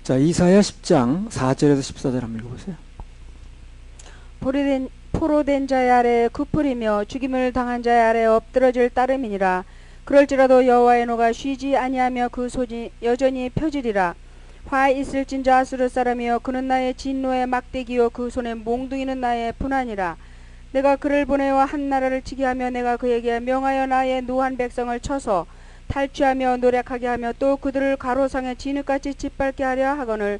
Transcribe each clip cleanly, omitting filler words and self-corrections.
자, 이사야 10장 4절에서 14절 한번 읽어보세요. 포로된 자의 아래에 굽으리며 죽임을 당한 자의 아래에 엎드러질 따름이니라. 그럴지라도 여호와의 노가 쉬지 아니하며 그 손이 여전히 펴지리라. 화 있을진저 아수르 사람이여 그는 나의 진노의 막대기요 그 손에 몽둥이는 나의 분하니라. 내가 그를 보내어 한 나라를 치게 하며 내가 그에게 명하여 나의 노한 백성을 쳐서 탈취하며 노력하게 하며 또 그들을 가로상에 진흙같이 짓밟게 하려 하거늘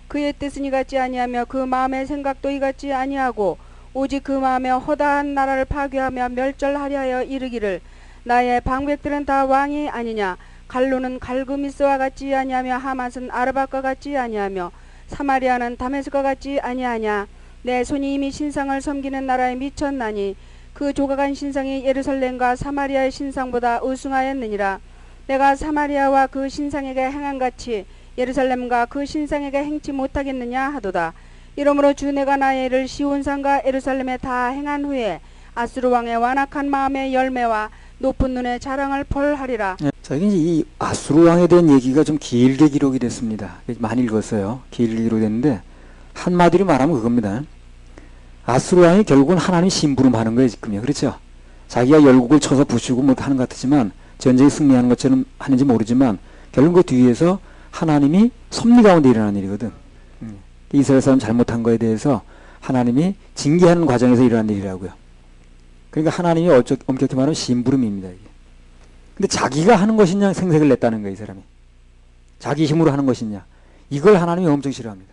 그의 뜻은 이같지 아니하며 그 마음의 생각도 이같지 아니하고 오직 그 마음에 허다한 나라를 파괴하며 멸절하려 하여 이르기를 나의 방백들은 다 왕이 아니냐. 갈루는 갈그미스와 같지 아니하며 하맛은 아르밧과 같지 아니하며 사마리아는 다메섹과 같지 아니하냐. 내 손이 이미 신상을 섬기는 나라에 미쳤나니 그 조각한 신상이 예루살렘과 사마리아의 신상보다 우승하였느니라. 내가 사마리아와 그 신상에게 행한같이 예루살렘과 그 신상에게 행치 못하겠느냐 하도다. 이러므로 주 내가 나의 일을 시온산과 예루살렘에 다 행한 후에 아수르 왕의 완악한 마음의 열매와 높은 눈의 자랑을 벌하리라. 자, 이게 이제 이 아수르 왕에 대한 얘기가 좀 길게 기록이 됐습니다. 많이 읽었어요. 길게 기록됐는데 한마디로 말하면 그겁니다. 아수르 왕이 결국은 하나님 심부름하는 거예요, 지금요. 그렇죠? 자기가 열국을 쳐서 부수고 뭐 하는 것 같지만 전쟁에 승리하는 것처럼 하는지 모르지만 결국 그 뒤에서 하나님이 섭리 가운데 일어나는 일이거든. 이스라엘 사람 잘못한 거에 대해서 하나님이 징계하는 과정에서 일어난 일이라고요. 그러니까 하나님이 엄격히 말하면 심부름입니다. 이게. 근데 자기가 하는 것이냐 생색을 냈다는 거예요, 이 사람이. 자기 힘으로 하는 것이냐. 이걸 하나님이 엄청 싫어합니다.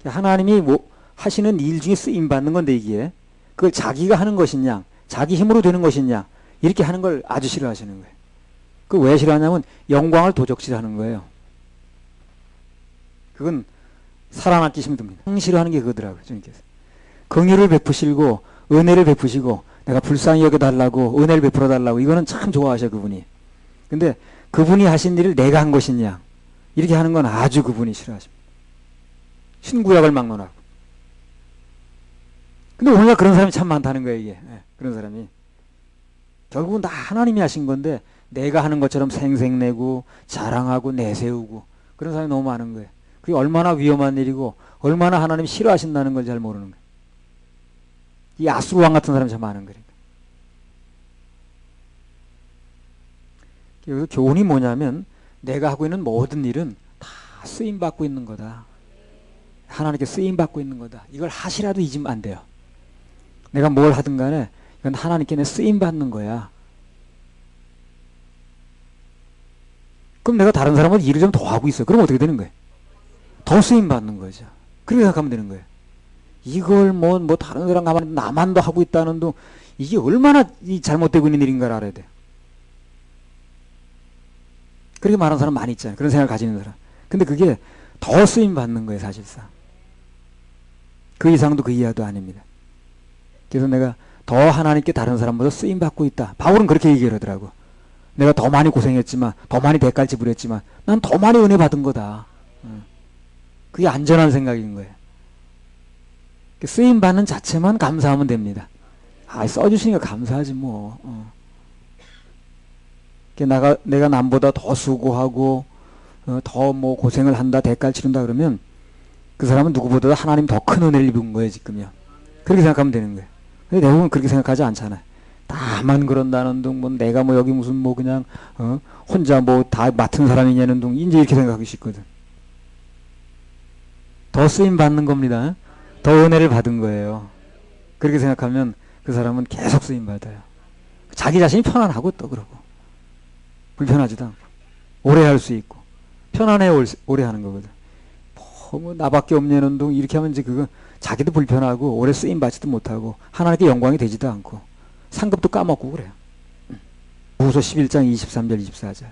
하나님이 뭐 하시는 일 중에 쓰임 받는 건데 이게 그걸 자기가 하는 것이냐, 자기 힘으로 되는 것이냐 이렇게 하는 걸 아주 싫어하시는 거예요. 그 왜 싫어하냐면 영광을 도적질하는 거예요. 그건 살아남기 힘듭니다. 싫어하는 게 그거더라고요. 주님께서 긍휼을 베푸시고 은혜를 베푸시고 내가 불쌍히 여겨달라고 은혜를 베풀어 달라고 이거는 참 좋아하셔 그분이. 근데 그분이 하신 일을 내가 한 것이냐 이렇게 하는 건 아주 그분이 싫어하십니다. 신구약을 막론하고. 근데 오늘날 그런 사람이 참 많다는 거예요 이게. 그런 사람이 결국은 다 하나님이 하신 건데 내가 하는 것처럼 생색내고 자랑하고 내세우고 그런 사람이 너무 많은 거예요. 그게 얼마나 위험한 일이고 얼마나 하나님이 싫어하신다는 걸 잘 모르는 거예요. 이 아수르 왕 같은 사람이 참 많은 거예요. 여기서 교훈이 뭐냐면 내가 하고 있는 모든 일은 다 쓰임받고 있는 거다. 하나님께 쓰임받고 있는 거다. 이걸 하시라도 잊으면 안 돼요. 내가 뭘 하든 간에 이건 하나님께 내 쓰임받는 거야. 그럼 내가 다른 사람보다 일을 좀 더 하고 있어요. 그럼 어떻게 되는 거예요? 더 쓰임받는 거죠. 그렇게 생각하면 되는 거예요. 이걸 뭐 다른 사람 가만히 나만 더 하고 있다는 둥 이게 얼마나 잘못되고 있는 일인가를 알아야 돼요. 그렇게 말하는 사람 많이 있잖아요. 그런 생각을 가지는 사람. 근데 그게 더 쓰임받는 거예요, 사실상. 그 이상도 그 이하도 아닙니다. 그래서 내가 더 하나님께 다른 사람보다 쓰임받고 있다. 바울은 그렇게 얘기를 하더라고. 내가 더 많이 고생했지만 더 많이 대가를 지불했지만 난 더 많이 은혜 받은 거다. 그게 안전한 생각인 거예요. 쓰임받는 자체만 감사하면 됩니다. 써주시니까 감사하지 뭐. 내가 남보다 더 수고하고 더 뭐 고생을 한다 대가를 치른다 그러면 그 사람은 누구보다도 하나님 더 큰 은혜를 입은 거예요 지금요. 그렇게 생각하면 되는 거예요. 근데 대부분 그렇게 생각하지 않잖아요. 나만 그런다는 둥 뭐 내가 뭐 여기 무슨 뭐 그냥 혼자 뭐 다 맡은 사람이냐는 둥 이제 이렇게 생각하기 쉽거든. 더 쓰임 받는 겁니다. 더 은혜를 받은 거예요. 그렇게 생각하면 그 사람은 계속 쓰임 받아요. 자기 자신이 편안하고 또 그러고 불편하지도 않고 오래 할 수 있고 편안해 오래 하는 거거든. 뭐 나밖에 없냐는 둥 이렇게 하면 이제 그거 자기도 불편하고 오래 쓰임 받지도 못하고 하나님께 영광이 되지도 않고 상급도 까먹고 그래요. 후서 11장 23절 24절.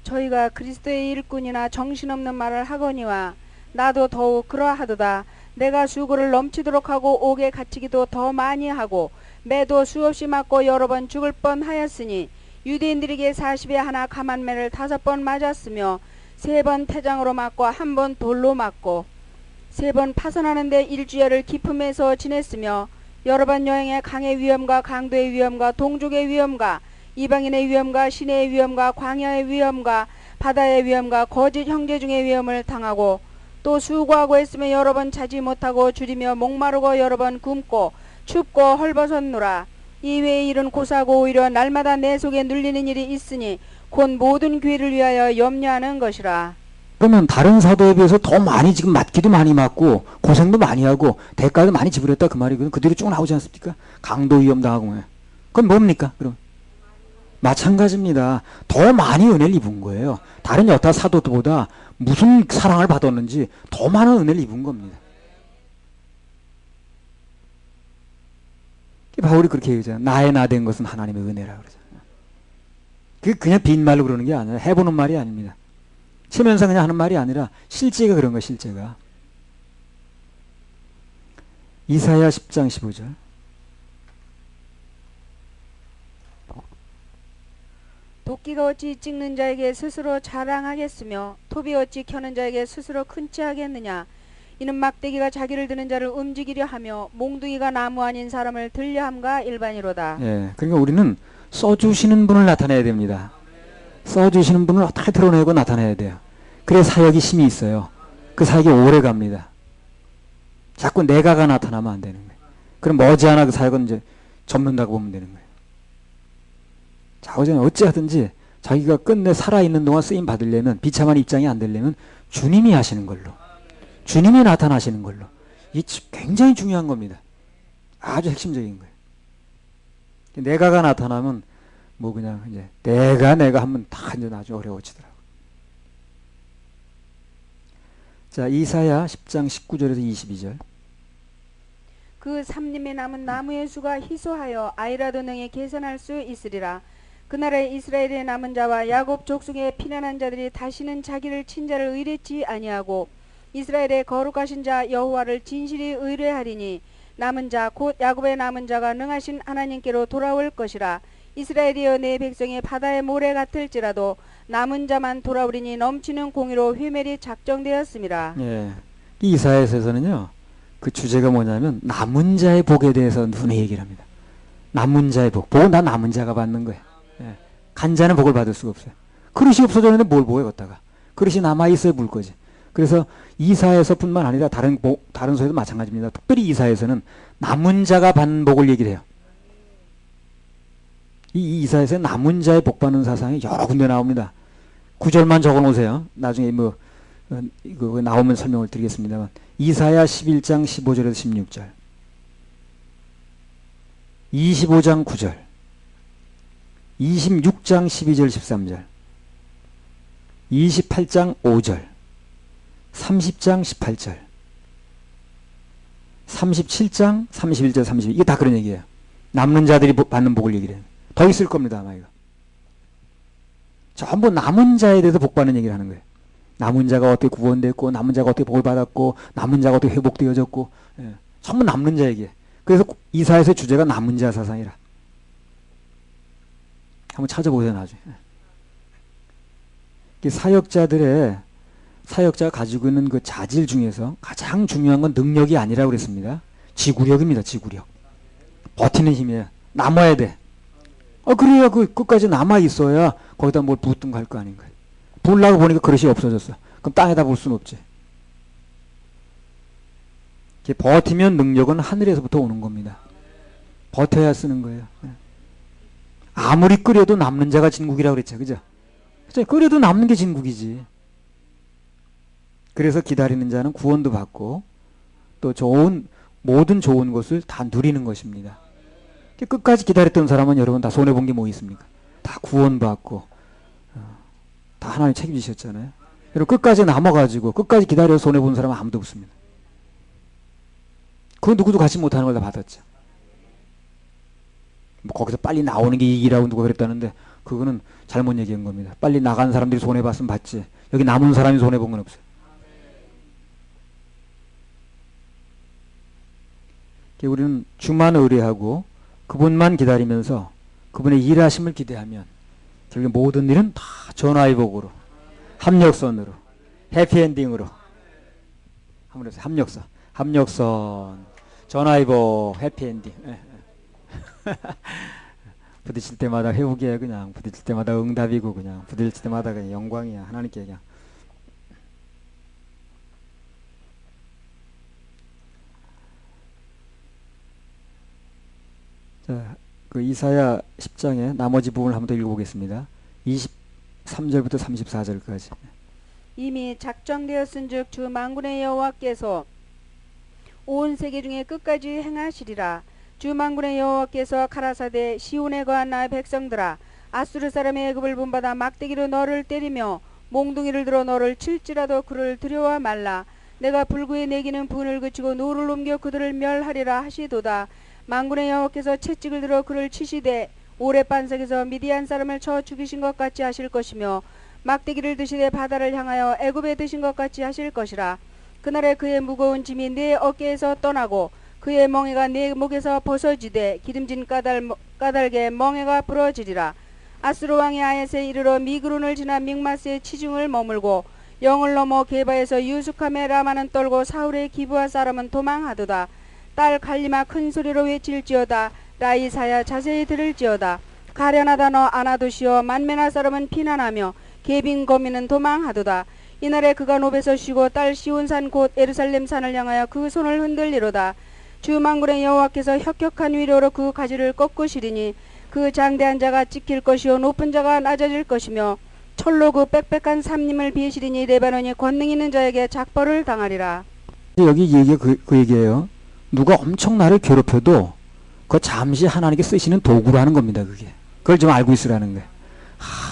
저희가 그리스도의 일꾼이나 정신없는 말을 하거니와 나도 더욱 그러하도다. 내가 수고를 넘치도록 하고 옥에 갇히기도 더 많이 하고 매도 수없이 맞고 여러 번 죽을 뻔하였으니 유대인들에게 40에 하나 가만매를 5번 맞았으며 3번 태장으로 맞고 1번 돌로 맞고 3번 파선하는데 일주일을 기품에서 지냈으며 여러 번 여행에 강의 위험과 강도의 위험과 동족의 위험과 이방인의 위험과 신의 위험과 광야의 위험과 바다의 위험과 거짓 형제 중의 위험을 당하고 또 수고하고 했으며 여러 번 자지 못하고 줄이며 목마르고 여러 번 굶고 춥고 헐벗었노라. 이외의 일은 고사고 오히려 날마다 내 속에 눌리는 일이 있으니 곧 모든 교회를 위하여 염려하는 것이라. 그러면 다른 사도에 비해서 더 많이 지금 맞기도 많이 맞고 고생도 많이 하고 대가도 많이 지불했다 그 말이거든. 그 뒤로 쭉 나오지 않습니까? 강도 위험 당하고. 그건 뭡니까? 그럼 마찬가지입니다. 더 많이 은혜를 입은 거예요. 다른 여타 사도들보다 무슨 사랑을 받았는지 더 많은 은혜를 입은 겁니다. 바울이 그렇게 얘기하잖아요. 나의 나 된 것은 하나님의 은혜라 그러잖아요. 그게 그냥 빈말로 그러는 게 아니라 해보는 말이 아닙니다. 치면서 그냥 하는 말이 아니라 실제가 그런 거예요. 실제가. 이사야 10장 15절. 도끼가 어찌 찍는 자에게 스스로 자랑하겠으며 톱이 어찌 켜는 자에게 스스로 큰 체 하겠느냐. 이는 막대기가 자기를 드는 자를 움직이려 하며 몽둥이가 나무 아닌 사람을 들려 함과 일반이로다. 예, 그러니까 우리는 써주시는 분을 나타내야 됩니다. 써주시는 분을 어떻게 드러내고 나타내야 돼요. 그래 사역이 힘이 있어요. 그 사역이 오래 갑니다. 자꾸 내가가 나타나면 안 되는 거예요. 그럼 머지않아 그 사역은 이제 접는다고 보면 되는 거예요. 자, 어찌하든지 자기가 끝내 살아있는 동안 쓰임 받으려면 비참한 입장이 안 되려면 주님이 하시는 걸로, 주님이 나타나시는 걸로. 이 굉장히 중요한 겁니다. 아주 핵심적인 거예요. 내가가 나타나면 뭐 그냥 이제 내가 하면 다 이제 나중에 어려워지더라고. 자, 이사야 10장 19절에서 22절. 그 삼림에 남은 나무의 수가 희소하여 아이라도 능히 계산할 수 있으리라. 그날에 이스라엘의 남은 자와 야곱 족속의 피난한 자들이 다시는 자기를 친자를 의뢰치 아니하고 이스라엘의 거룩하신 자 여호와를 진실이 의뢰하리니 남은 자 곧 야곱의 남은 자가 능하신 하나님께로 돌아올 것이라. 이스라엘이여 내 백성이 바다의 모래 같을지라도 남은 자만 돌아오리니 넘치는 공의로 회멜이 작정되었습니다. 예, 이 이사야서에서는요 그 주제가 뭐냐면 남은 자의 복에 대해서 눈에 얘기를 합니다. 남은 자의 복은 다 남은 자가 받는 거예요. 예. 간 자는 복을 받을 수가 없어요. 그릇이 없어졌는데 뭘 보여 걷다가 그릇이 남아있어야 물 거지. 그래서 이사야서뿐만 아니라 다른 서에도 마찬가지입니다. 특별히 이사야서는 남은 자가 받는 복을 얘기를 해요. 이 이사야서에 남은 자의 복 받는 사상이 여러 군데 나옵니다. 9절만 적어 놓으세요. 나중에 이거 나오면 설명을 드리겠습니다만 이사야 11장 15절에서 16절 25장 9절 26장 12절 13절 28장 5절 30장 18절 37장 31절 32절 이게 다 그런 얘기예요. 남는 자들이 받는 복을 얘기를 해요. 더 있을 겁니다 아마 이거. 전부 남은 자에 대해서 복 받는 얘기를 하는 거예요. 남은 자가 어떻게 구원됐고 남은 자가 어떻게 복을 받았고 남은 자가 어떻게 회복되어졌고 예. 전부 남는 자 얘기예요. 그래서 이사야서의 주제가 남은 자 사상이라. 한번 찾아보세요 나중에. 사역자가 가지고 있는 그 자질 중에서 가장 중요한 건 능력이 아니라고 그랬습니다. 지구력입니다. 지구력. 버티는 힘이에요. 남아야 돼. 그래야 그 끝까지 남아 있어야 거기다 뭘 붓든 갈 거 아닌가요. 부으려고 보니까 그릇이 없어졌어. 그럼 땅에다 볼 수는 없지. 버티면 능력은 하늘에서부터 오는 겁니다. 버텨야 쓰는 거예요. 아무리 끓여도 남는 자가 진국이라고 그랬죠. 그죠? 끓여도 남는 게 진국이지. 그래서 기다리는 자는 구원도 받고 또 모든 좋은 것을 다 누리는 것입니다. 끝까지 기다렸던 사람은 여러분 다 손해본 게 뭐 있습니까? 다 구원받고 다 하나님 책임지셨잖아요. 여러분 끝까지 남아가지고 끝까지 기다려서 손해본 사람은 아무도 없습니다. 그건 누구도 갖지 못하는 걸 다 받았죠. 뭐 거기서 빨리 나오는 게 이익이라고 누가 그랬다는데 그거는 잘못 얘기한 겁니다. 빨리 나간 사람들이 손해봤으면 받지 여기 남은 사람이 손해본 건 없어요. 우리는 주만 의뢰하고 그분만 기다리면서 그분의 일하심을 기대하면 결국 모든 일은 다 전화위복으로 합력선으로 해피엔딩으로 한번 해보세요. 합력선 전화위복 해피엔딩 부딪힐 때마다 회복이야. 그냥 부딪힐 때마다 응답이고 그냥 부딪힐 때마다 그냥 영광이야. 하나님께 그냥. 자, 그 이사야 10장의 나머지 부분을 한번 더 읽어보겠습니다. 23절부터 34절까지. 이미 작정되었은즉 주 만군의 여호와께서 온 세계 중에 끝까지 행하시리라. 주 만군의 여호와께서 가라사대 시온에 거한 나의 백성들아, 아수르 사람의 애굽을 본받아 막대기로 너를 때리며 몽둥이를 들어 너를 칠지라도 그를 두려워 말라. 내가 불구에 내기는 분을 그치고 노를 옮겨 그들을 멸하리라 하시도다. 만군의 여호와께서 채찍을 들어 그를 치시되 오래 반석에서 미디안 사람을 쳐 죽이신 것 같이 하실 것이며 막대기를 드시되 바다를 향하여 애굽에 드신 것 같이 하실 것이라. 그날에 그의 무거운 짐이 내 어깨에서 떠나고 그의 멍에가 내 목에서 벗어지되 기름진 까닭에 멍에가 부러지리라. 아수르 왕이 아얏에 이르러 미그론을 지나 믹마스의 치중을 머물고 영을 넘어 게바에서 유숙함에 라마는 떨고 사울의 기브아 사람은 도망하도다. 딸 갈리마 큰 소리로 외칠지어다. 라이사야 자세히 들을지어다. 가련하다 너 아나도시어 만메나 사람은 피난하며 계빈 거민은 도망하도다. 이날에 그가 노베서 쉬고 딸 시온산 곧 예루살렘 산을 향하여 그 손을 흔들리로다. 주 만군의 여호와께서 혁혁한 위로로 그 가지를 꺾으시리니 그 장대한 자가 찍힐 것이요 높은 자가 낮아질 것이며 철로 그 빽빽한 삼림을 비시리니 레바논이 권능 있는 자에게 작벌을 당하리라. 여기 얘기가 그 얘기예요. 누가 엄청 나를 괴롭혀도 그거 잠시 하나님께 쓰시는 도구라는 겁니다. 그걸 좀 알고 있으라는 거예요.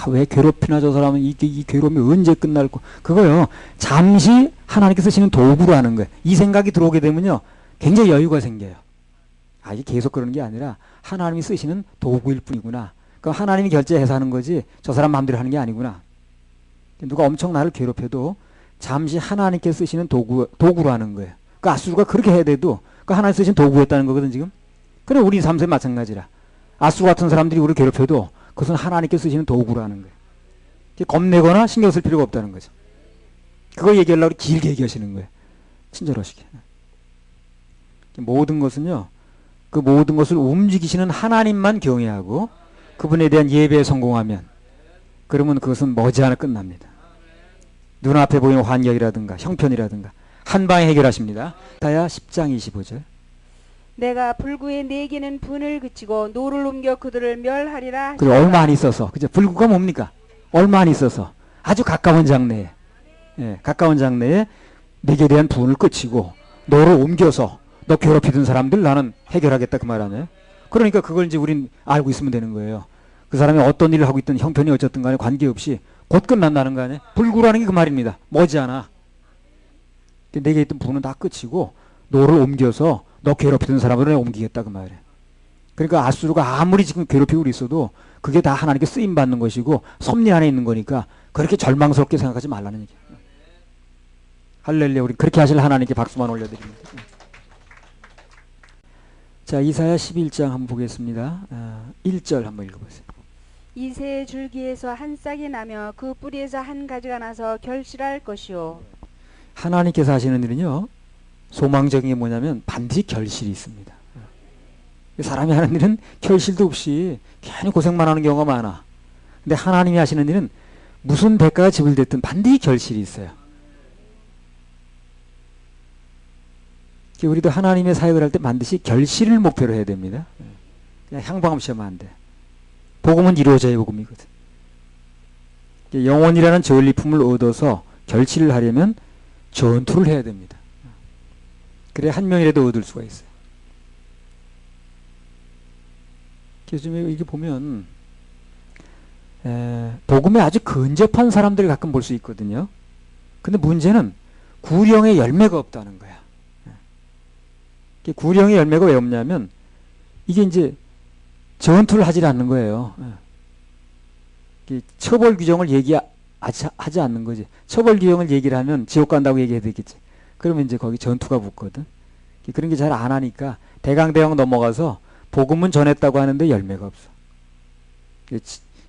왜 괴롭히나 저 사람은 이 괴로움이 언제 끝날 거. 그거요. 잠시 하나님께 쓰시는 도구로 하는 거예요. 이 생각이 들어오게 되면요. 굉장히 여유가 생겨요. 이게 계속 그러는 게 아니라 하나님이 쓰시는 도구일 뿐이구나. 그 하나님이 결제해서 하는 거지 저 사람 마음대로 하는 게 아니구나. 누가 엄청 나를 괴롭혀도 잠시 하나님께 쓰시는 도구로 하는 거예요. 그 아수르가 그렇게 해야 돼도 그 하나님 쓰신 도구였다는 거거든 지금. 그래 우리 삶에 마찬가지라. 아수르 같은 사람들이 우리를 괴롭혀도 그것은 하나님께 쓰시는 도구라는 거예요. 겁내거나 신경 쓸 필요가 없다는 거죠. 그거 얘기하려고 길게 얘기하시는 거예요. 친절하시게. 모든 것은요. 그 모든 것을 움직이시는 하나님만 경외하고 그분에 대한 예배에 성공하면 그러면 그것은 머지않아 끝납니다. 눈앞에 보이는 환경이라든가 형편이라든가 한 방에 해결하십니다. 이사야 10장 25절. 내가 불구에 내기는 분을 그치고 노를 옮겨 그들을 멸하리라. 그리고 얼마 안 있어서 그죠? 불구가 뭡니까? 얼마 안 있어서 아주 가까운 장래에 가까운 장래에 내게 대한 분을 그치고 너를 옮겨서 너 괴롭히던 사람들 나는 해결하겠다 그 말 아니에요? 그러니까 그걸 이제 우린 알고 있으면 되는 거예요. 그 사람이 어떤 일을 하고 있든 형편이 어쨌든 간에 관계없이 곧 끝난다는 거 아니에요? 불구라는 게 그 말입니다. 머지않아. 내게 있던 분은 다 끝이고 너를 옮겨서 너 괴롭히던 사람으로 내가 옮기겠다 그 말이에요. 그러니까 아수르가 아무리 지금 괴롭히고 있어도 그게 다 하나님께 쓰임받는 것이고 섭리 안에 있는 거니까 그렇게 절망스럽게 생각하지 말라는 얘기예요. 할렐루야. 우리 그렇게 하실 하나님께 박수만 올려드립니다. 자, 이사야 11장 한번 보겠습니다. 1절 한번 읽어보세요. 이새의 줄기에서 한 싹이 나며 그 뿌리에서 한 가지가 나서 결실할 것이요. 하나님께서 하시는 일은요. 소망적인 게 뭐냐면 반드시 결실이 있습니다. 사람이 하는 일은 결실도 없이 괜히 고생만 하는 경우가 많아. 근데 하나님이 하시는 일은 무슨 대가가 지불됐든 반드시 결실이 있어요. 우리도 하나님의 사역을 할 때 반드시 결실을 목표로 해야 됩니다. 그냥 향방 없이 하면 안 돼. 복음은 이루어져야 복음이거든. 영혼이라는 전리품을 얻어서 결실을 하려면 전투를 해야 됩니다. 그래야 한 명이라도 얻을 수가 있어요. 요즘에 이게 보면 복음에 아주 근접한 사람들을 가끔 볼 수 있거든요. 근데 문제는 구령의 열매가 없다는 거야. 구령의 열매가 왜 없냐면 이게 이제 전투를 하지 않는 거예요. 처벌 규정을 얘기하지 않는 거지. 처벌 규정을 얘기를 하면 지옥 간다고 얘기해야 되겠지. 그러면 이제 거기 전투가 붙거든. 그런 게 잘 안 하니까 대강대강 넘어가서 복음은 전했다고 하는데 열매가 없어.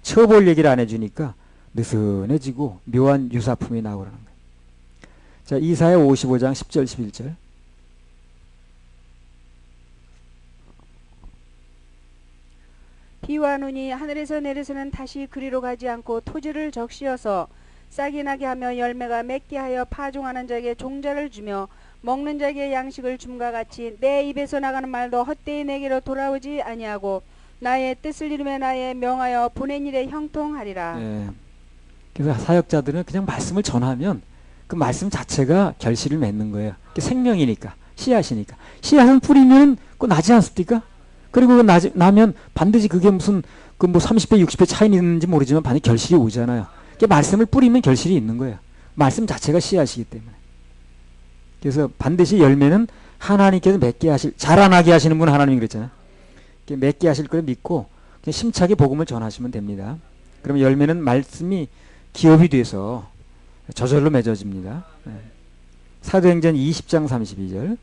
처벌 얘기를 안 해주니까 느슨해지고 묘한 유사품이 나오라는 거예요. 자, 이사야 55장 10절 11절. 비와 눈이 하늘에서 내려서는 다시 그리로 가지 않고 토지를 적시어서 싹이 나게 하며 열매가 맺게 하여 파종하는 자에게 종자를 주며 먹는 자에게 양식을 줌과 같이 내 입에서 나가는 말도 헛되이 내게로 돌아오지 아니하고 나의 뜻을 이루며 나의 명하여 보낸 일에 형통하리라. 예. 그래서 사역자들은 그냥 말씀을 전하면 그 말씀 자체가 결실을 맺는 거예요. 그게 생명이니까, 씨앗이니까. 씨앗은 뿌리면 그 나지 않습니까? 그리고 그 나면 반드시 그게 무슨 그 뭐 30배, 60배 차이 있는지 모르지만 반드시 결실이 오잖아요. 그 말씀을 뿌리면 결실이 있는 거예요. 말씀 자체가 씨앗이기 때문에. 그래서 반드시 열매는 하나님께서 맺게 하실, 자라나게 하시는 분은 하나님이 그랬잖아요. 맺게 하실 걸 믿고 그냥 심차게 복음을 전하시면 됩니다. 그러면 열매는 말씀이 기업이 돼서 저절로 맺어집니다. 사도행전 20장 32절.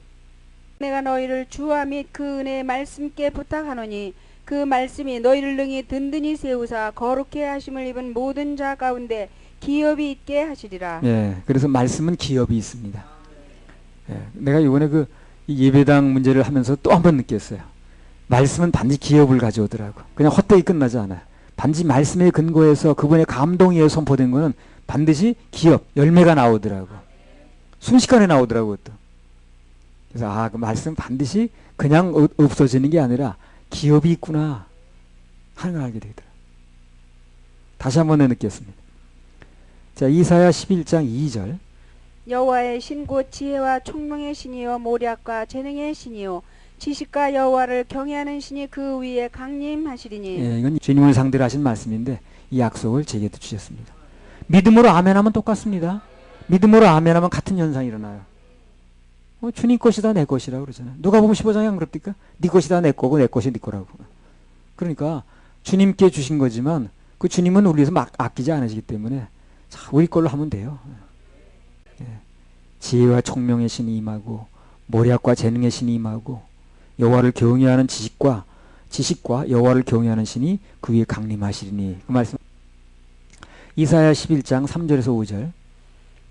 내가 너희를 주와 및 그 은혜의 말씀께 부탁하노니 그 말씀이 너희를 능히 든든히 세우사 거룩해 하심을 입은 모든 자 가운데 기업이 있게 하시리라. 예, 그래서 말씀은 기업이 있습니다. 예, 내가 이번에 그 예배당 문제를 하면서 또 한 번 느꼈어요. 말씀은 반드시 기업을 가져오더라고. 그냥 헛되이 끝나지 않아요. 반드시 말씀에 근거해서 그분의 감동에 의해 선포된 거는 반드시 기업, 열매가 나오더라고. 순식간에 나오더라고 또. 그래서 그 말씀 반드시 그냥 없어지는 게 아니라 기업이 있구나 하는 걸 알게 되더라. 다시 한 번 느꼈습니다. 자, 이사야 11장 2절. 여호와의 신 곧 지혜와 총명의 신이요 모략과 재능의 신이요 지식과 여호와를 경외하는 신이 그 위에 강림하시리니. 예, 이건 주님을 상대로 하신 말씀인데 이 약속을 제게도 주셨습니다. 믿음으로 아멘하면 똑같습니다. 믿음으로 아멘하면 같은 현상이 일어나요. 주님 것이다 내 것이라고 그러잖아요. 누가 보면 15장에 안 그럽니까? 네 것이다 내 거고 내 것이 네 거라고. 그러니까 주님께 주신 거지만 그 주님은 우리 위해서 막 아끼지 않으시기 때문에 자, 우리 걸로 하면 돼요. 예. 지혜와 총명의 신이 임하고 모략과 재능의 신이 임하고 여호와를 경외하는 지식과 여호와를 경외하는 신이 그 위에 강림하시리니. 그 말씀 이사야 11장 3절에서 5절.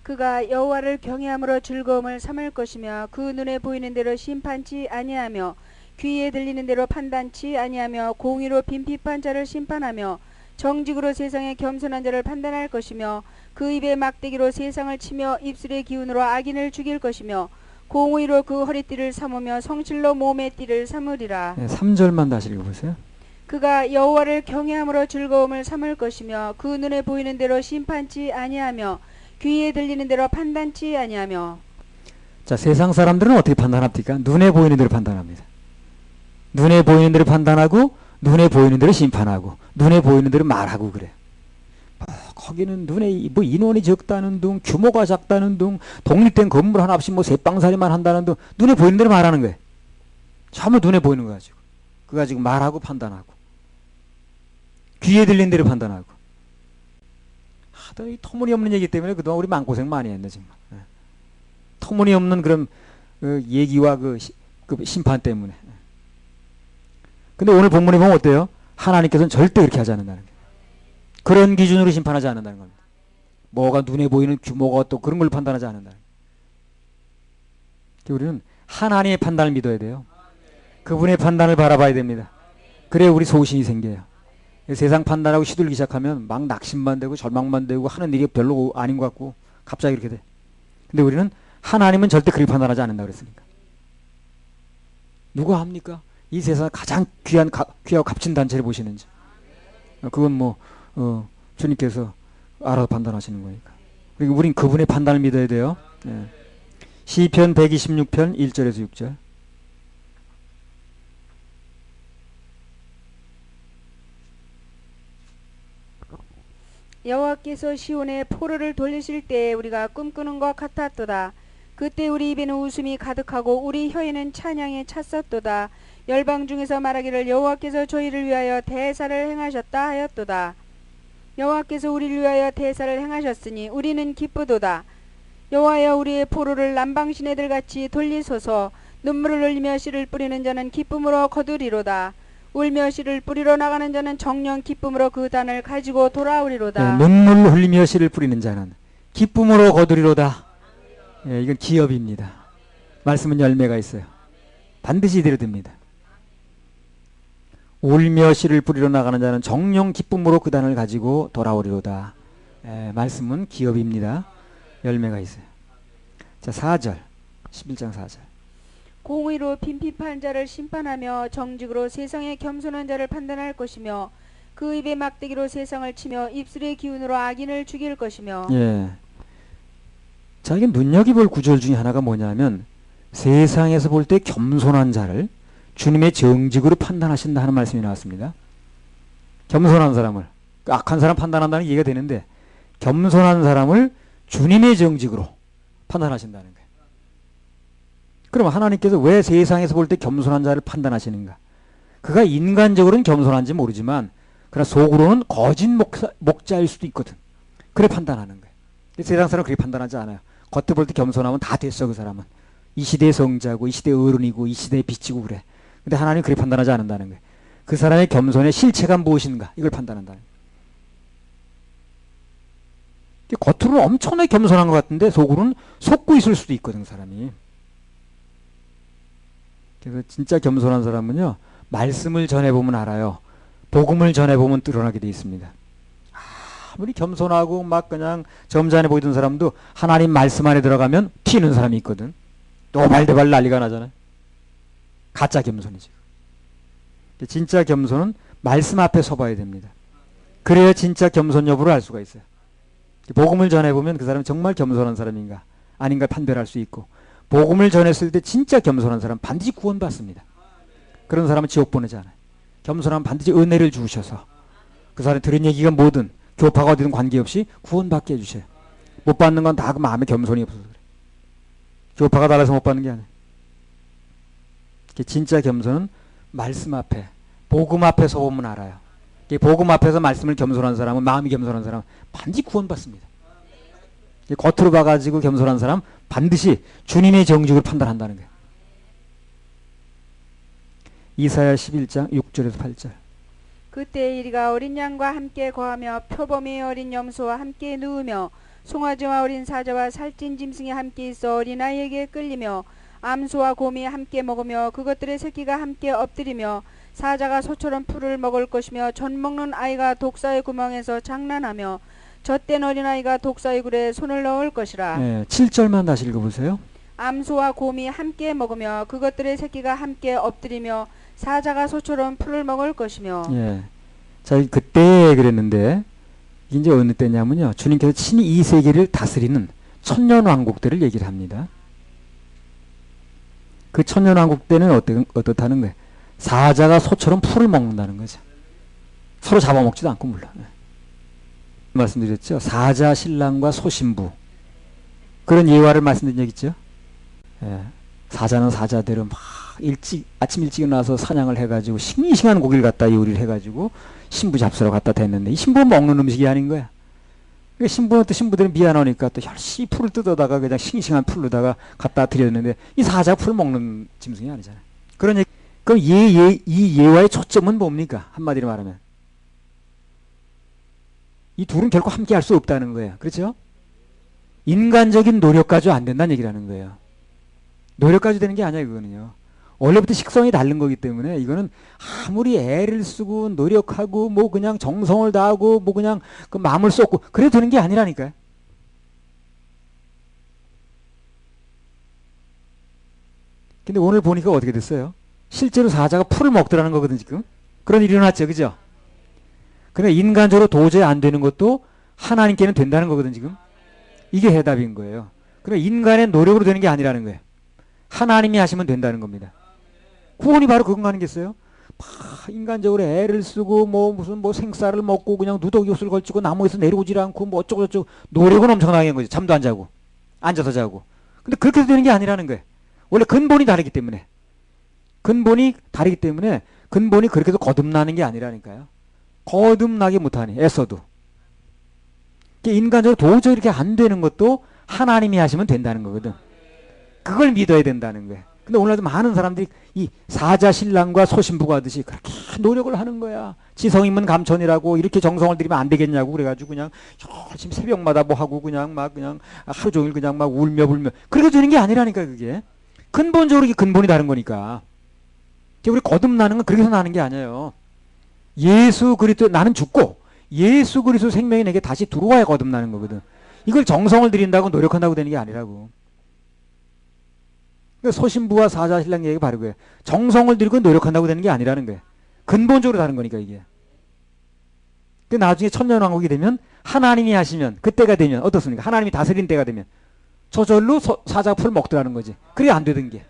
그가 여호와를 경외함으로 즐거움을 삼을 것이며 그 눈에 보이는 대로 심판치 아니하며 귀에 들리는 대로 판단치 아니하며 공의로 빈핍한 자를 심판하며 정직으로 세상의 겸손한 자를 판단할 것이며 그 입에 막대기로 세상을 치며 입술의 기운으로 악인을 죽일 것이며 공의로 그 허리띠를 삼으며 성실로 몸의 띠를 삼으리라. 네, 3절만 다시 읽어보세요. 그가 여호와를 경외함으로 즐거움을 삼을 것이며 그 눈에 보이는 대로 심판치 아니하며 귀에 들리는 대로 판단치 아니하며. 자, 세상 사람들은 어떻게 판단합니까? 눈에 보이는 대로 판단합니다. 눈에 보이는 대로 판단하고 눈에 보이는 대로 심판하고 눈에 보이는 대로 말하고 그래. 거기는 눈에 뭐 인원이 적다는 둥, 규모가 작다는 둥, 독립된 건물 하나 없이 뭐 새빵살이만 한다는 둥, 눈에 보이는 대로 말하는 거예요. 전부 눈에 보이는 거 가지고. 그거 가지고 말하고 판단하고 귀에 들리는 대로 판단하고. 하도 이 터무니없는 얘기 때문에 그동안 우리 마음고생 많이 했네 정말. 터무니없는 그런 얘기와 그 심판 때문에. 근데 오늘 본문에 보면 어때요? 하나님께서는 절대 그렇게 하지 않는다는 거예요. 그런 기준으로 심판하지 않는다는 겁니다. 뭐가 눈에 보이는 규모가 또 그런 걸 판단하지 않는다는 거예요. 우리는 하나님의 판단을 믿어야 돼요. 그분의 판단을 바라봐야 됩니다. 그래야 우리 소신이 생겨요. 세상 판단하고 시들기 시작하면 막 낙심만 되고 절망만 되고 하는 일이 별로 아닌 것 같고 갑자기 이렇게 돼. 근데 우리는 하나님은 절대 그렇게 판단하지 않는다 그랬으니까. 누가 합니까? 이 세상 가장 귀하고 값진 단체를 보시는지. 그건 뭐 주님께서 알아서 판단하시는 거니까. 그리고 우린 그분의 판단을 믿어야 돼요. 예. 시편 126편 1절에서 6절. 여호와께서 시온에 포로를 돌리실 때에 우리가 꿈꾸는 것 같았도다. 그때 우리 입에는 웃음이 가득하고 우리 혀에는 찬양이 찼었도다. 열방 중에서 말하기를 여호와께서 저희를 위하여 대사를 행하셨다 하였도다. 여호와께서 우리를 위하여 대사를 행하셨으니 우리는 기쁘도다. 여호와여 우리의 포로를 남방시내들같이 돌리소서. 눈물을 흘리며 씨를 뿌리는 자는 기쁨으로 거두리로다. 울며 씨를 뿌리러 나가는 자는 정녕 기쁨으로 그 단을 가지고 돌아오리로다. 네, 눈물을 흘리며 씨를 뿌리는 자는 기쁨으로 거두리로다. 예, 이건 기업입니다. 말씀은 열매가 있어요. 반드시 이대로 됩니다. 울며 씨를 뿌리러 나가는 자는 정령 기쁨으로 그 단을 가지고 돌아오리로다. 말씀은 기업입니다. 열매가 있어요. 자, 4절. 11장 4절. 공의로 빈핍한 자를 심판하며 정직으로 세상에 겸손한 자를 판단할 것이며 그 입의 막대기로 세상을 치며 입술의 기운으로 악인을 죽일 것이며. 예. 자, 이게 눈여겨볼 구절 중에 하나가 뭐냐면 세상에서 볼 때 겸손한 자를 주님의 정직으로 판단하신다 하는 말씀이 나왔습니다. 겸손한 사람을, 악한 사람 판단한다는 이해가 되는데 겸손한 사람을 주님의 정직으로 판단하신다는 거예요. 그럼 하나님께서 왜 세상에서 볼 때 겸손한 자를 판단하시는가? 그가 인간적으로는 겸손한지 모르지만 그러나 속으로는 거짓 목자일 수도 있거든. 그래 판단하는 거예요. 세상 사람은 그렇게 판단하지 않아요. 겉에 볼 때 겸손하면 다 됐어. 그 사람은 이 시대의 성자고 이 시대의 어른이고 이 시대의 빛이고 그래. 근데 하나님은 그렇게 판단하지 않는다는 거예요. 그 사람의 겸손의 실체가 무엇인가 이걸 판단한다는 거예요. 겉으로는 엄청나게 겸손한 것 같은데 속으로는 속고 있을 수도 있거든 사람이. 그래서 진짜 겸손한 사람은요 말씀을 전해보면 알아요. 복음을 전해보면 드러나게 돼 있습니다. 아무리 겸손하고 막 그냥 점잖해 보이던 사람도 하나님 말씀 안에 들어가면 튀는 사람이 있거든. 노발대발 난리가 나잖아요. 가짜 겸손이지. 진짜 겸손은 말씀 앞에 서봐야 됩니다. 그래야 진짜 겸손 여부를 알 수가 있어요. 복음을 전해보면 그 사람이 정말 겸손한 사람인가 아닌가 판별할 수 있고 복음을 전했을 때 진짜 겸손한 사람 반드시 구원받습니다. 그런 사람은 지옥 보내지 않아요. 겸손하면 반드시 은혜를 주셔서 그 사람이 들은 얘기가 뭐든 교파가 어디든 관계없이 구원받게 해주셔요. 못 받는 건 다 그 마음에 겸손이 없어서 그래. 교파가 달라서 못 받는 게 아니에요. 진짜 겸손은 말씀 앞에 복음 앞에 서보면 알아요. 복음 앞에서 말씀을 겸손한 사람은 마음이 겸손한 사람은 반드시 구원받습니다. 겉으로 봐가지고 겸손한 사람 반드시 주님의 정직을 판단한다는 거예요. 이사야 11장 6절에서 8절. 그때 이리가 어린 양과 함께 거하며 표범의 어린 염소와 함께 누우며 송아지와 어린 사자와 살찐 짐승이 함께 있어 어린아이에게 끌리며 암소와 곰이 함께 먹으며 그것들의 새끼가 함께 엎드리며 사자가 소처럼 풀을 먹을 것이며 젖 먹는 아이가 독사의 구멍에서 장난하며 젖된 어린아이가 독사의 굴에 손을 넣을 것이라. 네, 7절만 다시 읽어보세요. 암소와 곰이 함께 먹으며 그것들의 새끼가 함께 엎드리며 사자가 소처럼 풀을 먹을 것이며. 예. 자, 그때 그랬는데 이제 어느 때냐면요. 주님께서 친히 이 세계를 다스리는 천년왕국 때를 얘기를 합니다. 그 천년왕국 때는 어떻다는 거예요? 사자가 소처럼 풀을 먹는다는 거죠. 서로 잡아먹지도 않고 물론. 말씀드렸죠. 사자 신랑과 소신부. 그런 예화를 말씀드린 적 있죠. 예. 사자는 사자대로 막 아침 일찍 일어나서 사냥을 해가지고 싱싱한 고기를 갖다 요리를 해가지고 신부 잡수러 갖다 댔는데 이 신부는 먹는 음식이 아닌 거야. 그러니까 신부들은 미안하니까 또 열심히 풀을 뜯어다가 그냥 싱싱한 풀로다가 갖다 드렸는데 이 사자가 풀을 먹는 짐승이 아니잖아요. 그런 얘기. 그럼 이 예화의 초점은 뭡니까? 한마디로 말하면 이 둘은 결코 함께 할 수 없다는 거예요. 그렇죠? 인간적인 노력 가지고 안 된다는 얘기라는 거예요. 노력 가지고 되는 게 아니야. 그거는요. 원래부터 식성이 다른 거기 때문에 이거는 아무리 애를 쓰고 노력하고 뭐 그냥 정성을 다하고 뭐 그냥 그 마음을 쏟고 그래도 되는 게 아니라니까요. 근데 오늘 보니까 어떻게 됐어요? 실제로 사자가 풀을 먹더라는 거거든 지금. 그런 일이 일어났죠. 그죠? 그러니까 인간적으로 도저히 안 되는 것도 하나님께는 된다는 거거든 지금. 이게 해답인 거예요. 그러니까 인간의 노력으로 되는 게 아니라는 거예요. 하나님이 하시면 된다는 겁니다. 구원이 바로 그건 아니겠어요? 인간적으로 애를 쓰고 무슨 생쌀을 먹고 그냥 누더기 옷을 걸치고 나무에서 내려오질 않고 뭐 어쩌고 저쩌고 노력은 엄청나게 한 거죠. 잠도 안 자고 앉아서 자고. 근데 그렇게 해도 되는 게 아니라는 거예요. 원래 근본이 다르기 때문에 근본이 그렇게 해서 거듭나는 게 아니라니까요. 거듭나게 못하니 애써도 인간적으로 도저히 이렇게 안 되는 것도 하나님이 하시면 된다는 거거든. 그걸 믿어야 된다는 거예요. 근데 오늘날도 많은 사람들이 이 사자 신랑과 소신부가 하듯이 그렇게 노력을 하는 거야. 지성이면 감천이라고 이렇게 정성을 들이면 안 되겠냐고 그래가지고 그냥 열심히 새벽마다 뭐 하고 그냥 하루 종일 그냥 막 울며 불며 그렇게 되는 게 아니라니까. 그게 근본적으로 이게 근본이 다른 거니까. 우리 거듭나는 건 그렇게 해서 나는 게 아니에요. 예수 그리스도 나는 죽고 예수 그리스도 생명이 내게 다시 들어와야 거듭나는 거거든. 이걸 정성을 들인다고 노력한다고 되는 게 아니라고. 그러니까 소신부와 사자신랑 얘기가 바로 그거예요. 정성을 들이고 노력한다고 되는 게 아니라는 거예요. 근본적으로 다른 거니까 이게. 그 나중에 천년왕국이 되면 하나님이 하시면 그때가 되면 어떻습니까? 하나님이 다스린 때가 되면 저절로 사자가 풀 먹더라는 거지. 그래 안 되던 게.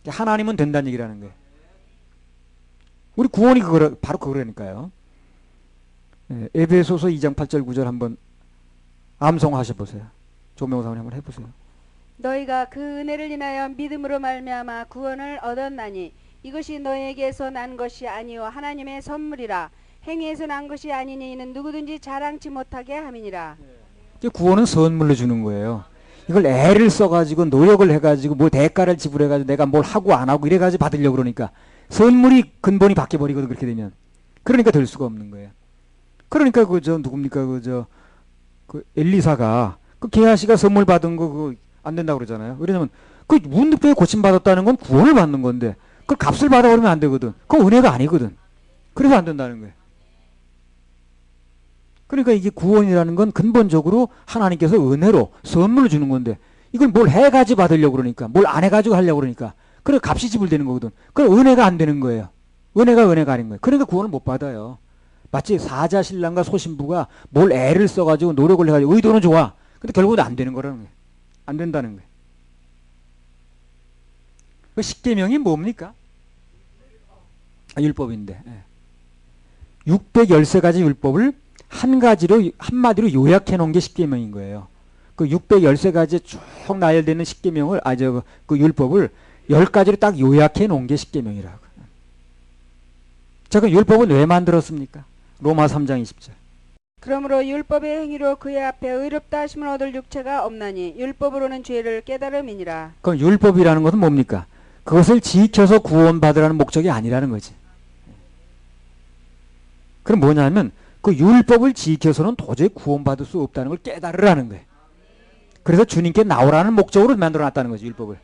하나님은 된다는 얘기라는 거예요. 우리 구원이 바로 그거라니까요. 에베소서 2장 8절 9절 한번 암송하셔 보세요. 조명사님 한번 해보세요. 너희가 그 은혜를 인하여 믿음으로 말미암아 구원을 얻었나니 이것이 너희에게서 난 것이 아니요 하나님의 선물이라. 행위에서 난 것이 아니니 이는 누구든지 자랑치 못하게 함이니라. 구원은 선물로 주는 거예요. 이걸 애를 써가지고 노력을 해가지고 뭐 대가를 지불해가지고 내가 뭘 하고 안 하고 이래가지고 받으려고 그러니까 선물이 근본이 바뀌어버리거든. 그렇게 되면. 그러니까 될 수가 없는 거예요. 그러니까 누굽니까 그 엘리사가 그 게하시가 선물 받은 거 그거 안 된다고 그러잖아요. 왜냐면 그 문득병에 고침받았다는 건 구원을 받는 건데 그 값을 받아버리면 안 되거든. 그건 은혜가 아니거든. 그래서 안 된다는 거예요. 그러니까 이게 구원이라는 건 근본적으로 하나님께서 은혜로 선물을 주는 건데 이걸 뭘 해가지고 받으려고 그러니까 뭘 안 해가지고 하려고 그러니까 그래 값이 지불되는 거거든. 그럼 은혜가 안 되는 거예요. 은혜가 아닌 거예요. 그러니까 구원을 못 받아요. 마치 사자 신랑과 소신부가 뭘 애를 써가지고 노력을 해가지고 의도는 좋아. 근데 결국은 안 되는 거라는 거예요. 안 된다는 거예요. 그 십계명이 뭡니까? 율법인데 613가지 율법을 한마디로 요약해 놓은 게 십계명인 거예요. 그 613가지 쭉 나열되는 십계명을 그 율법을 10가지로 딱 요약해 놓은 게 십계명이라고. 자, 그 율법은 왜 만들었습니까? 로마 3장 20절. 그러므로 율법의 행위로 그의 앞에 의롭다 하심을 얻을 육체가 없나니 율법으로는 죄를 깨달음이니라. 그럼 율법이라는 것은 뭡니까? 그것을 지켜서 구원받으라는 목적이 아니라는 거지. 그럼 뭐냐면 그 율법을 지켜서는 도저히 구원받을 수 없다는 걸 깨달으라는 거예요. 그래서 주님께 나오라는 목적으로 만들어놨다는 거지 율법을.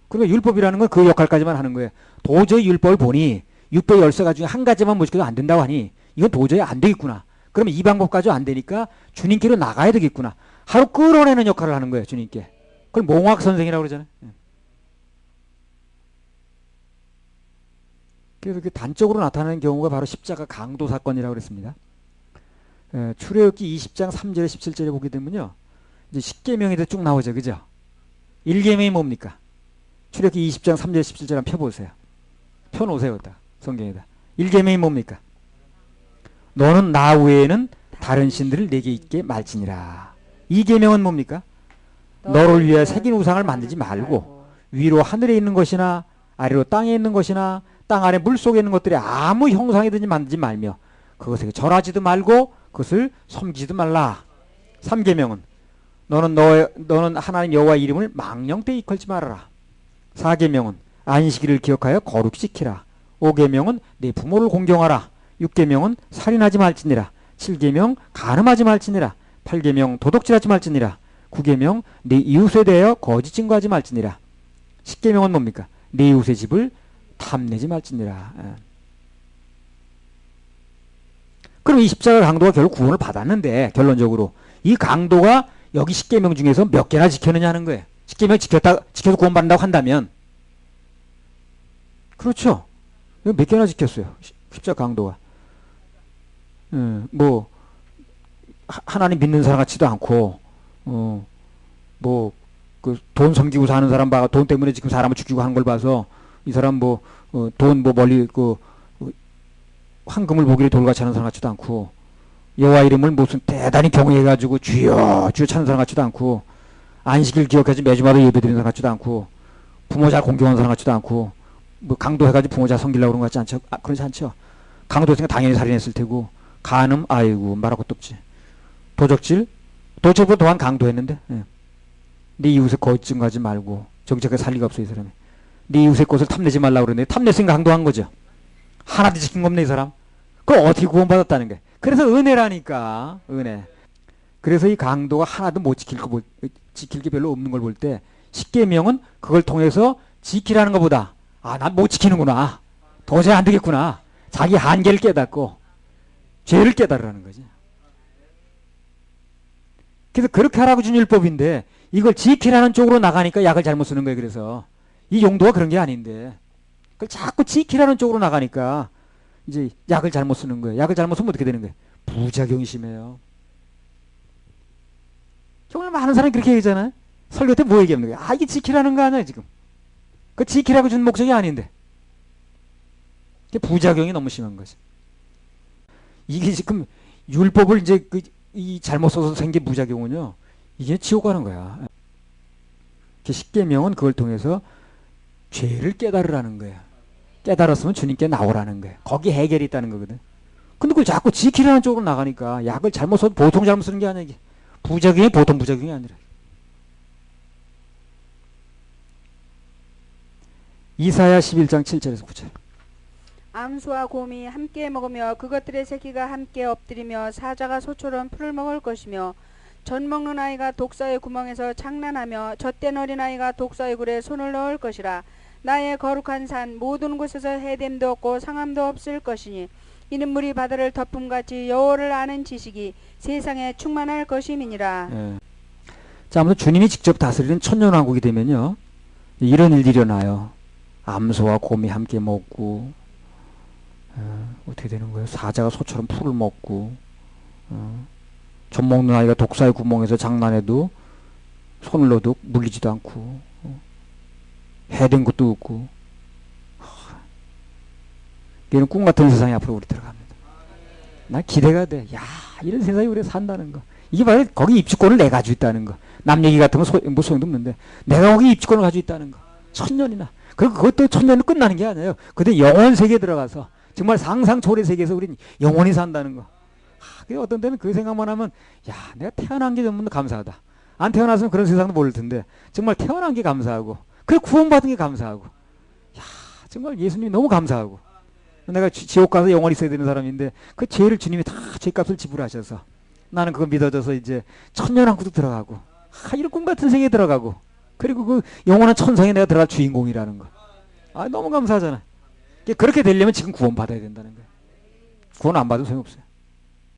그러니까 율법이라는 건 그 역할까지만 하는 거예요. 도저히 율법을 보니 613가지 중에 한 가지만 못 지켜도 안 된다고 하니 이건 도저히 안 되겠구나. 그러면 이 방법 가지고 안 되니까 주님께로 나가야 되겠구나. 하루 끌어내는 역할을 하는 거예요. 주님께. 그걸 몽학선생이라고 그러잖아요. 그래서 그 단적으로 나타나는 경우가 바로 십자가 강도 사건이라고 그랬습니다. 출애굽기 20장 3절에 17절에 보게 되면요. 이제 십계명이 쭉 나오죠. 그죠? 1계명이 뭡니까? 출애굽기 20장 3절 17절 한번 펴보세요. 펴놓으세요. 성경에다. 1계명이 뭡니까? 너는 나 외에는 다른 신들을 내게 있게 말지니라. 2계명은 뭡니까? 너를 위해 새긴 우상을 만들지 말고 위로 하늘에 있는 것이나 아래로 땅에 있는 것이나 땅 아래 물속에 있는 것들이 아무 형상이든지 만들지 말며 그것에게 절하지도 말고 그것을 섬기지도 말라. 3계명은 너는 하나님 여호와 이름을 망령되이 일컬지 말아라. 4계명은 안식일을 기억하여 거룩히 지키라. 5계명은 내 부모를 공경하라. 6계명은 살인하지 말지니라. 7계명 간음하지 말지니라. 8계명 도둑질하지 말지니라. 9계명 내 이웃에 대하여 거짓 증거하지 말지니라. 10계명은 뭡니까? 내 이웃의 집을 탐내지 말지니라. 그럼 이 십자가 강도가 결국 구원을 받았는데 결론적으로 이 강도가 여기 10계명 중에서 몇 개나 지켰느냐 하는 거예요. 10계명 지켜서 구원받는다고 한다면 그렇죠. 몇 개나 지켰어요. 십자가 강도가. 뭐 하나님 믿는 사람 같지도 않고 뭐 그 돈 섬기고 사는 사람 봐 돈 때문에 지금 사람을 죽이고 하는 걸 봐서 이 사람 뭐 돈 뭐 멀리 그 황금을 보기를 돌같이 하는 사람 같지도 않고 여호와 이름을 무슨 대단히 경외해가지고 주여 주여 찾는 사람 같지도 않고 안식일 기억해서 매주마다 예배드리는 사람 같지도 않고 부모 잘 공경하는 사람 같지도 않고 뭐 강도해가지고 부모 잘 섬기려고 그런 것 같지 않죠? 그렇지 않죠? 강도했으니까 당연히 살인했을 테고 간음 아이고 말할 것도 없지. 도적질보다 더한 강도했는데 네 이웃의 거짓 증거하지 말고 정체가 살 리가 없어 이 사람이. 네 이웃의 것을 탐내지 말라고 그러는데 탐냈으니까 강도한 거죠. 하나도 지킨 거 없네 이 사람. 그걸 어떻게 구원받았다는 거야. 그래서 은혜라니까 은혜. 그래서 이 강도가 하나도 못 지킬 게 별로 없는 걸 볼 때 십계명은 그걸 통해서 지키라는 것보다 난 못 지키는구나. 도저히 안 되겠구나. 자기 한계를 깨닫고 죄를 깨달으라는 거지. 그래서 그렇게 하라고 준 율법인데 이걸 지키라는 쪽으로 나가니까 약을 잘못 쓰는 거예요. 그래서 이 용도가 그런 게 아닌데 그걸 자꾸 지키라는 쪽으로 나가니까 이제 약을 잘못 쓰는 거예요. 약을 잘못 쓰면 어떻게 되는 거예요? 부작용이 심해요. 정말 많은 사람이 그렇게 얘기하잖아요. 설교 때 뭐 얘기하는 거예요? 아, 이게 지키라는 거 아니야 지금. 그 지키라고 준 목적이 아닌데. 부작용이 너무 심한 거지. 이게 지금 율법을 이제 이 잘못 써서 생긴 부작용은요. 이게 지옥 가는 거야. 십계명은 그걸 통해서 죄를 깨달으라는 거야. 깨달았으면 주님께 나오라는 거야. 거기 해결이 있다는 거거든. 근데 그걸 자꾸 지키라는 쪽으로 나가니까 약을 잘못 써도 보통 잘못 쓰는 게 아니야. 이게. 부작용이 보통 부작용이 아니라. 이사야 11장 7절에서 9절. 암수와 곰이 함께 먹으며 그것들의 새끼가 함께 엎드리며 사자가 소처럼 풀을 먹을 것이며 젖 먹는 아이가 독사의 구멍에서 장난하며 젖된 어린아이가 독사의 굴에 손을 넣을 것이라. 나의 거룩한 산 모든 곳에서 해됨도 없고 상함도 없을 것이니 이는 물이 바다를 덮음같이 여호와를 아는 지식이 세상에 충만할 것임이니라. 예. 자, 아무튼 주님이 직접 다스리는 천년왕국이 되면요 이런 일들이 일어나요. 암소와 곰이 함께 먹고 어떻게 되는 거예요? 사자가 소처럼 풀을 먹고 젖 먹는 아이가 독사의 구멍에서 장난해도 손을 넣어도 물리지도 않고 해된 것도 없고 이런 꿈같은 세상이 앞으로 우리 들어갑니다. 난 기대가 돼. 야, 이런 세상에 우리가 산다는 거. 이게 바로 거기 입주권을 내가 가지고 있다는 거. 남 얘기 같으면 뭐 소용도 없는데 내가 거기 입주권을 가지고 있다는 거. 천년이나. 그리고 그것도 천년으로 끝나는 게 아니에요. 그때 영원 세계에 들어가서 정말 상상 초래 세계에서 우린 영원히 산다는 거. 어떤 때는 그 생각만 하면 야, 내가 태어난 게 너무 감사하다. 안 태어났으면 그런 세상도 모를 텐데 정말 태어난 게 감사하고 그래 구원받은 게 감사하고 야, 정말 예수님이 너무 감사하고 내가 지옥 가서 영원히 있어야 되는 사람인데 그 죄를 주님이 다 죄값을 지불하셔서 나는 그거 믿어져서 이제 천년왕국도 들어가고 이런 꿈같은 세계에 들어가고 그리고 그 영원한 천상에 내가 들어갈 주인공이라는 거. 아, 너무 감사하잖아. 그렇게 되려면 지금 구원 받아야 된다는 거야. 구원 안 받아도 소용없어요.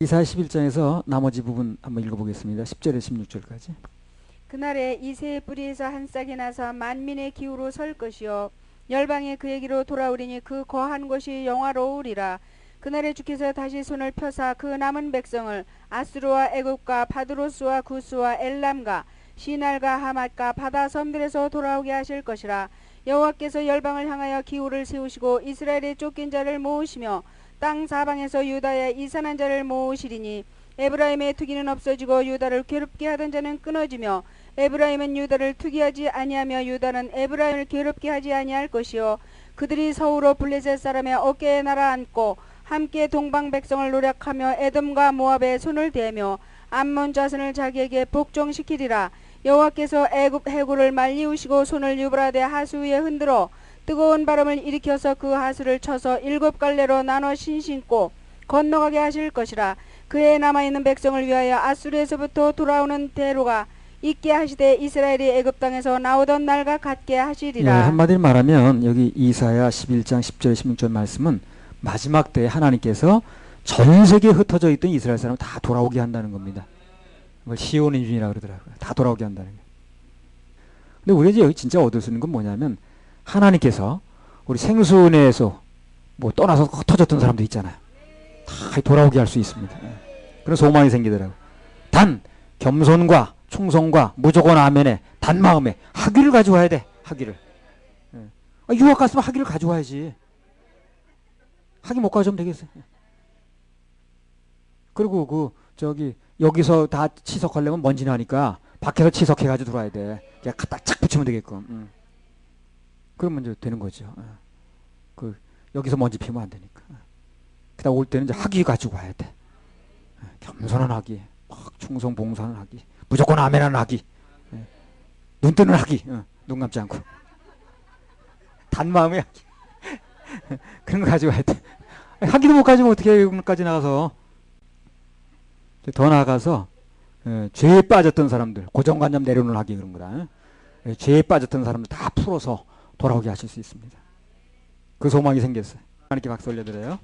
이사야 11장에서 나머지 부분 한번 읽어보겠습니다. 10절에서 16절까지. 그날에 이새의 뿌리에서 한 싹이 나서 만민의 기후로 설 것이요 열방이 그에게로 돌아오리니 그 거한 곳이 영화로우리라. 그날에 주께서 다시 손을 펴사 그 남은 백성을 아수르와 애굽과 바드로스와 구스와 엘람과 시날과 하맛과 바다 섬들에서 돌아오게 하실 것이라. 여호와께서 열방을 향하여 기후를 세우시고 이스라엘의 쫓긴 자를 모으시며 땅 사방에서 유다의 이산한 자를 모으시리니 에브라임의 투기는 없어지고 유다를 괴롭게 하던 자는 끊어지며 에브라임은 유다를 투기하지 아니하며 유다는 에브라임을 괴롭게 하지 아니할 것이요 그들이 서우로 블레셋 사람의 어깨에 날아앉고 함께 동방 백성을 노력하며 에돔과 모압에 손을 대며 암몬 자손을 자기에게 복종시키리라. 여호와께서 애굽 해구를 말리우시고 손을 유브라데 하수 위에 흔들어 뜨거운 바람을 일으켜서 그 하수를 쳐서 7갈래로 나눠 신신고 건너가게 하실 것이라. 그에 남아있는 백성을 위하여 아수르에서부터 돌아오는 대로가 있게 하시되 이스라엘이 애굽 땅에서 나오던 날과 같게 하시리라. 예, 한마디로 말하면 여기 이사야 11장 10절 16절 말씀은 마지막 때에 하나님께서 전 세계에 흩어져 있던 이스라엘 사람을 다 돌아오게 한다는 겁니다. 이걸 시온의 윤이라고 그러더라고요. 다 돌아오게 한다는 거예요. 근데 우리가 이제 여기 진짜 얻을 수 있는 건 뭐냐면 하나님께서 우리 생수원에서 뭐 떠나서 흩어졌던 사람도 있잖아요. 다 돌아오게 할 수 있습니다. 그런 소망이 생기더라고요. 단 겸손과 충성과 무조건 아멘에 단마음에 학위를 가져와야 돼. 학위를. 유학 갔으면 학위를 가져와야지. 학위 못 가져오면 되겠어요. 그리고 여기서 다 치석하려면 먼지 나니까 밖에서 치석해가지고 들어와야 돼. 그냥 갖다 착 붙이면 되게끔. 그러면 이제 되는 거죠. 여기서 먼지 피면 안 되니까. 그다음 올 때는 이제 학위 가지고 와야 돼. 겸손한 학위, 충성 봉사하는 학위, 무조건 아멘하는 학위, 눈 뜨는 학위, 눈 감지 않고 단마음의 학위. 그런 거 가지고 와야 돼. 학위도 못 가지고 어떻게 외국까지 나가서. 더 나아가서 죄에 빠졌던 사람들, 고정관념 내려놓는 학위 그런 거다. 죄에 빠졌던 사람들 다 풀어서 돌아오게 하실 수 있습니다. 그 소망이 생겼어요. 하나님께 박수 올려드려요.